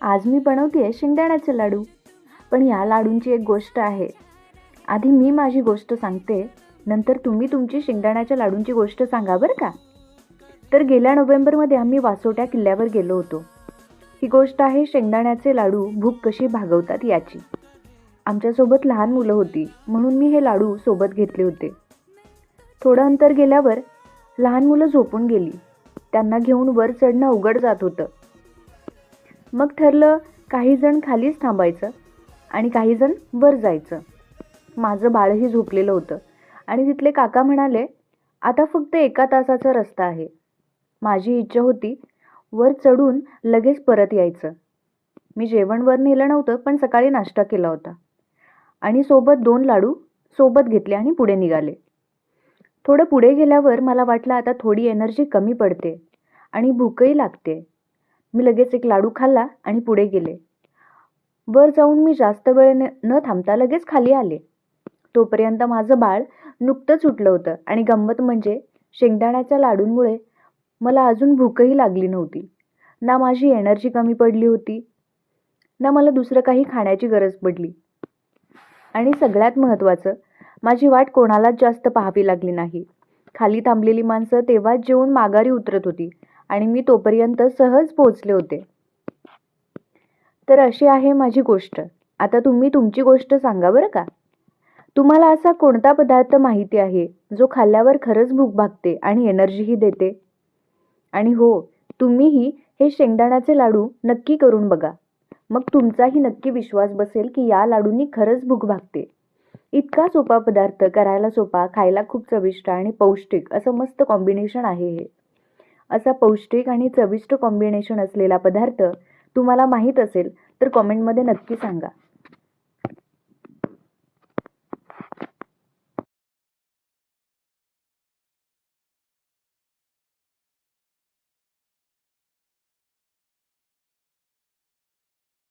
आज मी बनवतेय शेंगदाण्याचे लाडू. पण या लाडूंची एक गोष्ट आहे. आधी मी माझी गोष्ट सांगते, नंतर तुम्ही तुमची शेंगदाण्याच्या लाडूंची गोष्ट सांगा बरं का. तर गेल्या नोव्हेंबरमध्ये आम्ही वासोट्या किल्ल्यावर गेलो होतो. ही गोष्ट आहे शेंगदाण्याचे लाडू भूक कशी भागवतात याची. आमच्यासोबत लहान मुलं होती म्हणून मी हे लाडू सोबत घेतले होते. थोडं अंतर गेल्यावर लहान मुलं झोपून गेली. त्यांना घेऊन वर चढणं अवघड जात होतं. मग ठरलं काही जण खालीच थांबायचं आणि काही जण वर जायचं. माझं बाळही झोपलेलं होतं आणि तिथले काका म्हणाले, आता फक्त 1 तासाचा रस्ता आहे. माझी इच्छा होती वर चढून लगेच परत यायचं. मी जेवण वर नेलं नव्हतं, पण सकाळी नाश्ता केला होता आणि सोबत 2 लाडू सोबत घेतले आणि पुढे निघाले. थोडं पुढे गेल्यावर मला वाटलं आता थोडी एनर्जी कमी पडते आणि भूकही लागते. मी लगेच एक लाडू खाल्ला आणि पुढे गेले. वर जाऊन मी जास्त वेळ न थांबता लगेच खाली आले. तोपर्यंत माझं बाळ नुकतंच उठलं होतं आणि गंमत म्हणजे शेंगदाण्याच्या लाडूंमुळे मला अजून भूकही लागली नव्हती. ना माझी एनर्जी कमी पडली होती, ना मला दुसरं काही खाण्याची गरज पडली. आणि सगळ्यात महत्त्वाचं, माझी वाट कोणालाच जास्त पाहावी लागली नाही. खाली थांबलेली माणसं तेव्हाच जेवून माघारी उतरत होती आणि मी तोपर्यंत सहज पोहोचले होते. तर अशी आहे माझी गोष्ट. आता तुम्ही तुमची गोष्ट सांगा बरं का. तुम्हाला असा कोणता पदार्थ माहिती आहे जो खाल्ल्यावर खरंच भूक भागते आणि एनर्जीही देते? आणि हो, तुम्हीही हे शेंगदाण्याचे लाडू नक्की करून बघा. मग तुमचाही नक्की विश्वास बसेल की या लाडूंनी खरंच भूक भागते. इतका सोपा पदार्थ, करायला सोपा, खायला खूप चविष्ट आणि पौष्टिक असं मस्त कॉम्बिनेशन आहे हे. असा पौष्टिक आणि चविष्ट कॉम्बिनेशन असलेला पदार्थ तुम्हाला माहीत असेल तर कॉमेंटमध्ये नक्की सांगा.